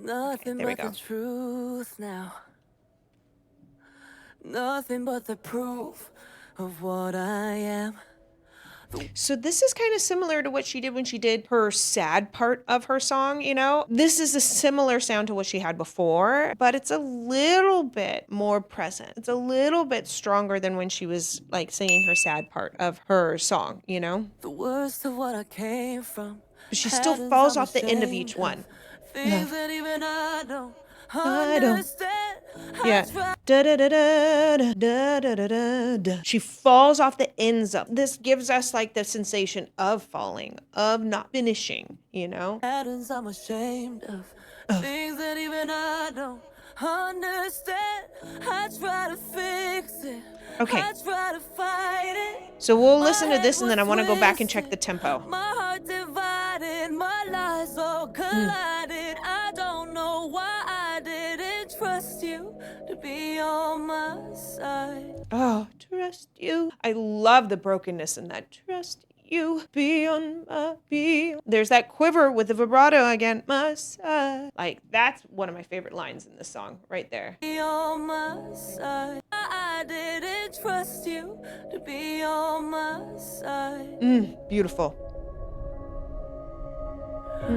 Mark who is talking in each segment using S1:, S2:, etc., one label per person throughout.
S1: Okay, there we go.
S2: Truth now. Nothing but the proof of what I am.
S1: So this is kind of similar to what she did when she did her sad part of her song, you know? This is a similar sound to what she had before, but it's a little bit more present. It's a little bit stronger than when she was like singing her sad part of her song, you know?
S2: The worst of what I came from.
S1: But she still falls off the end of each one.
S2: Things that even I don't understand.
S1: Yeah. Da da da da da da da da da. She falls off the ends of. This gives us like the sensation of falling, of not finishing, you know?
S2: Patterns I'm ashamed of. Things that even I don't understand. I try to fix it.
S1: Okay.
S2: I try to fight it.
S1: So we'll listen to this and then I want to go back and check the tempo.
S2: My heart divided, my lies all collided. I don't know why I didn't trust you to be on my side.
S1: Oh, trust you. I love the brokenness in that. Trust you, be on my be. There's that quiver with the vibrato again. My side. Like, that's one of my favorite lines in this song right there.
S2: Be on my side. I didn't trust you to be on my side.
S1: Beautiful.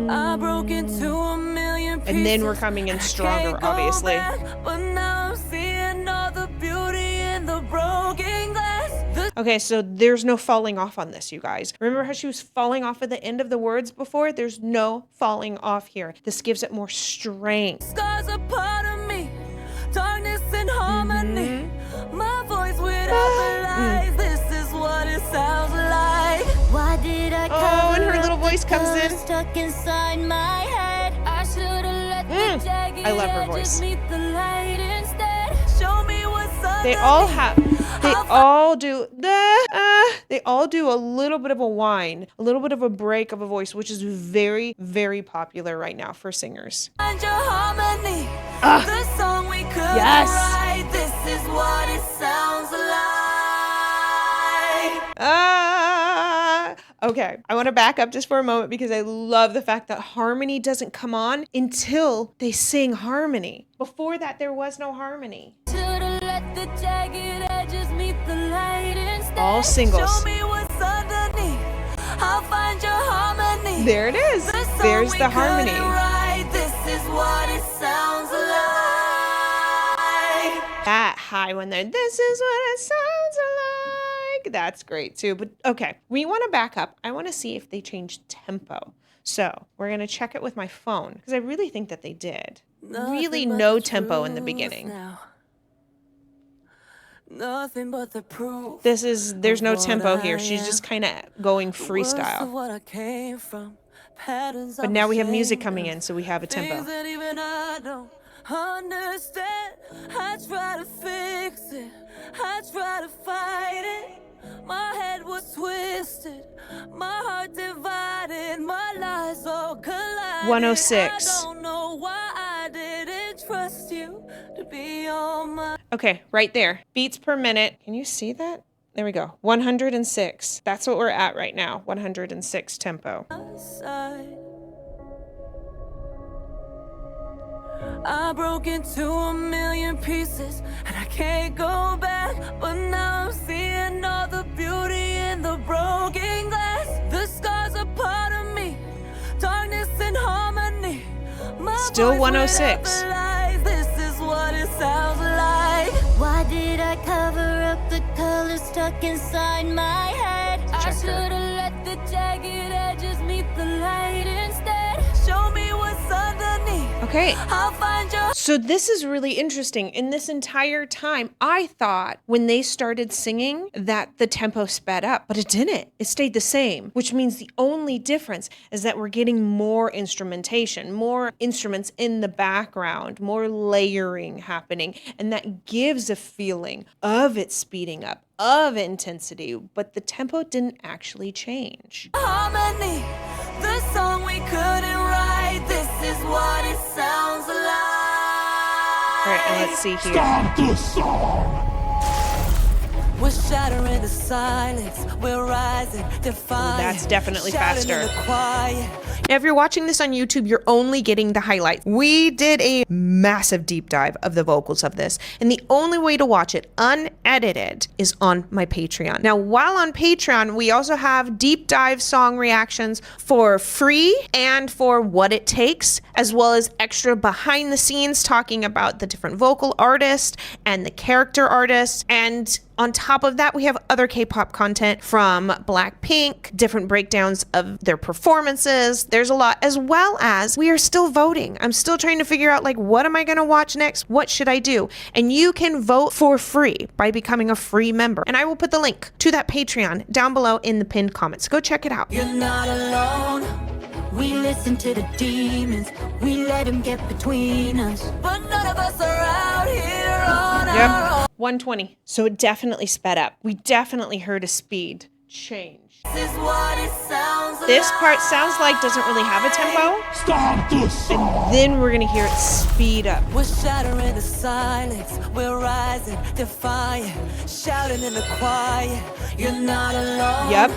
S2: I broke into a million pieces.
S1: And then we're coming in stronger, obviously.
S2: But now I'm seeing all the beauty in the broken glass.
S1: Okay, so there's no falling off on this, you guys. Remember how she was falling off at the end of the words before? There's no falling off here. This gives it more strength.
S2: Scars are part of me, darkness and harmony. My voice without the lies. This is what it sounds like. Why did I
S1: Oh, and her little voice comes in.
S2: Stuck inside my head. I should have let the jagged
S1: I love her voice.
S2: meet the light instead. Show me what's
S1: They all have, they all do a little bit of a whine, a little bit of a break of a voice, which is very, very popular right now for singers.
S2: Find your harmony. The song we could write. This is what it sounds like.
S1: Okay, I want to back up just for a moment because I love the fact that harmony doesn't come on until they sing harmony. Before that, there was no harmony.
S2: Let the jagged edges meet the light instead.
S1: All singles.
S2: Show me what's underneath. I'll find your harmony.
S1: There it is. There's the harmony.
S2: This is what it sounds like.
S1: That high one there. This is what it sounds like. That's great too. But okay, we want to back up. I want to see if they changed tempo. So we're going to check it with my phone because I really think that they did. Really no tempo in the beginning.
S2: Nothing but the proof.
S1: There's no tempo here. She's just kind of going freestyle. But now we have music coming in, so we have a tempo.
S2: That even I don't understand. I try to fix it. I try to fight it. My head was twisted. My heart divided. My lies all collided.
S1: 106.
S2: I don't know why I didn't trust you to be on my
S1: Okay, right there. Beats per minute. Can you see that? There we go. 106. That's what we're at right now. 106 tempo.
S2: side. I broke into a million pieces and I can't go back. But now I'm seeing all the beauty in the broken glass. The scars are part of me, darkness and harmony. My
S1: Still
S2: voice
S1: 106.
S2: without the lies. This is what it sounds like. Why did I cover up the colors stuck inside my head? I should have let the jagged edges meet the light instead. Show me what's underneath.
S1: Okay.
S2: I'll find your
S1: So this is really interesting. In this entire time, I thought when they started singing that the tempo sped up, but it didn't. It stayed the same, which means the only difference is that we're getting more instrumentation, more instruments in the background, more layering happening, and that gives a feeling of it speeding up, of intensity, but the tempo didn't actually change.
S2: harmony. The song we couldn't write. This is what it sounds like.
S1: All right, and let's see here.
S3: Start the song!
S2: We're shattering the silence. We're rising, defiant.
S1: That's definitely
S2: Shouting
S1: faster.
S2: in the quiet.
S1: Now, if you're watching this on YouTube, you're only getting the highlights. We did a massive deep dive of the vocals of this, and the only way to watch it unedited is on my Patreon. Now, while on Patreon, we also have deep dive song reactions for free and for what it takes, as well as extra behind the scenes talking about the different vocal artists and the character artists. And on top of that, we have other K-pop content from BLACKPINK, different breakdowns of their performances. There's a lot, as well as we are still voting. I'm still trying to figure out, like, what am I going to watch next? What should I do? And you can vote for free by becoming a free member. And I will put the link to that Patreon down below in the pinned comments. Go check it out.
S2: You're not alone. We listen to the demons. We let them get between us. But none of us are out here on our own.
S1: 120. So it definitely sped up. We definitely heard a speed change.
S2: This is what it sounds
S1: This
S2: like.
S1: part sounds like doesn't really have a tempo.
S3: Stop the song!
S1: Then we're gonna hear it speed up.
S2: We're shattering the silence. We're rising, defying, shouting in the quiet. You're not alone.
S1: Yep.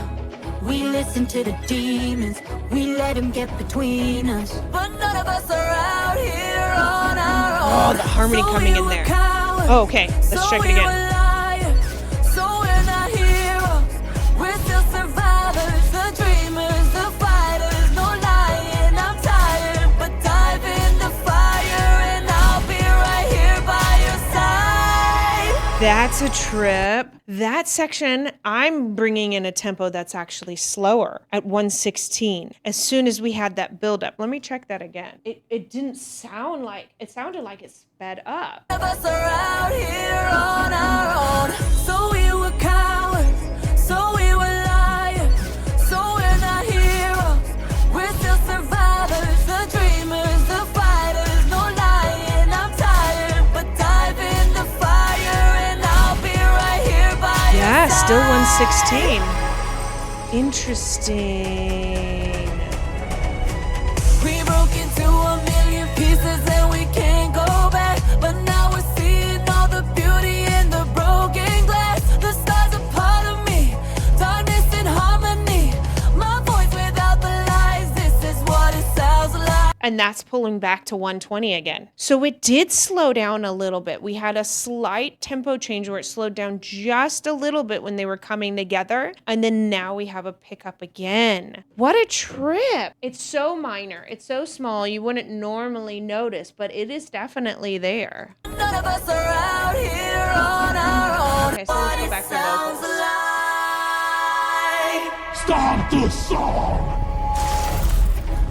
S2: We listen to the demons. We let them get between us. But none of us are out here on our own.
S1: Oh, the harmony
S2: So
S1: coming
S2: we
S1: in
S2: were
S1: there.
S2: cowards.
S1: Oh, okay. Let's
S2: So
S1: check it
S2: we
S1: again.
S2: were liars. So we're not heroes. We're still survivors, the dreamers, the fighters. No lying, I'm tired, but dive in the fire and I'll be right here by your side.
S1: That's a trip. That section, I'm bringing in a tempo that's actually slower at 116. As soon as we had that buildup. Let me check that again. It didn't sound like, it sounded like it sped up.
S2: None of us are out here on our own. So we were cowards, so we were liars, so we're not heroes. We're still survivors, the dreamers, the fighters. No lying, I'm tired, but dive in the fire and I'll be right here by your
S1: Yeah,
S2: side.
S1: still 116. Interesting.
S2: We broke into a million pieces and we can't go back. But now we're seeing all the beauty in the broken glass. The stars are part of me, darkness and harmony. My voice without the lies, this is what it sounds like.
S1: And that's pulling back to 120 again. So it did slow down a little bit. We had a slight tempo change where it slowed down just a little bit when they were coming together. And then now we have a pickup again. What a trip. It's so minor. It's so small. You wouldn't normally notice, but it is definitely there.
S2: None of us are out here on our own.
S1: Okay, so let's go
S2: What
S1: back
S2: it
S1: to vocals.
S2: sounds like.
S3: Stop the song!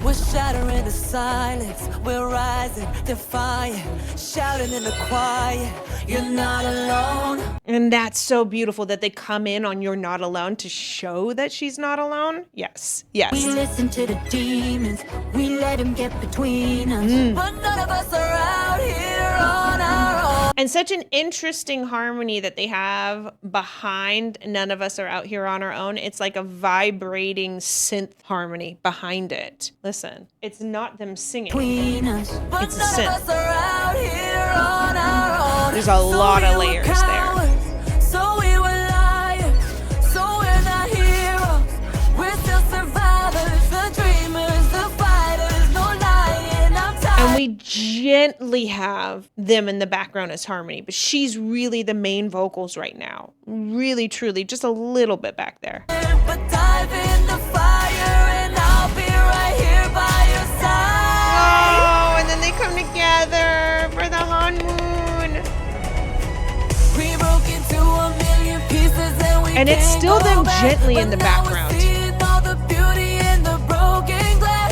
S2: We're shattering the silence. We're rising, defying, shouting in the quiet. You're not alone.
S1: And that's so beautiful that they come in on You're Not Alone to show that she's not alone. Yes,
S2: We
S1: yes.
S2: listen to the demons. We let them get between us. But none of us are out here on our own.
S1: And such an interesting harmony that they have behind None of Us Are Out Here on Our Own. It's like a vibrating synth harmony behind it. Listen, it's not them singing.
S2: Between us. But
S1: It's a
S2: none
S1: synth.
S2: of us are out here on our own.
S1: There's a lot of layers there.
S2: So we were liars. So we're not heroes. We're still survivors, the dreamers, the fighters. No lying, I'm tired.
S1: And we gently have them in the background as harmony, but she's really the main vocals right now. Really, truly, just a little bit back there.
S2: But dive in the fire and I'll be right here by your side.
S1: Oh, and then they come together for the honeymoon.
S2: We broke into a million pieces
S1: And it's still them gently in the background.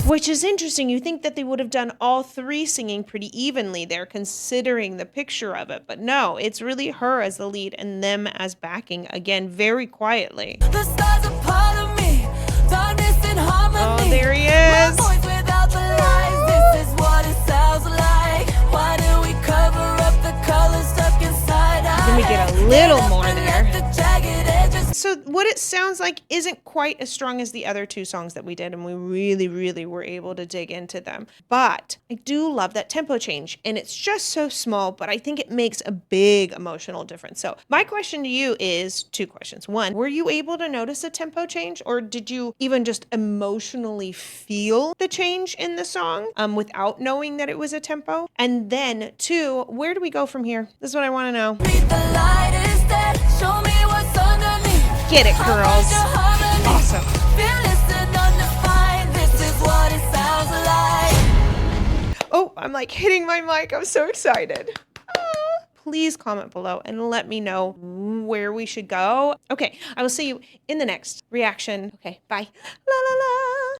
S1: Which is interesting. You think that they would have done all three singing pretty evenly there, considering the picture of it. But no, it's really her as the lead and them as backing, again, very quietly.
S2: The stars are part of me, darkness and harmony.
S1: Oh, there he
S2: My
S1: is.
S2: voice without the lies, this is what it sounds like. Why do we cover up the colors stuck inside our
S1: Then we get a
S2: head?
S1: little
S2: Get up
S1: more
S2: and
S1: there.
S2: let the jagged edges
S1: so what it sounds like isn't quite as strong as the other two songs that we did, and we really, really were able to dig into them. But I do love that tempo change, and it's just so small, but I think it makes a big emotional difference. So my question to you is two questions. One, were you able to notice a tempo change, or did you even just emotionally feel the change in the song without knowing that it was a tempo? And then two, where do we go from here? This is what I want to know.
S2: Beat the light instead. Show me what's underneath.
S1: Get it, girls. Awesome.
S2: Fearless and undefined. This is what it sounds like.
S1: Oh, I'm like hitting my mic. I'm so excited. Please comment below and let me know where we should go. Okay, I will see you in the next reaction. Okay, bye. La la la.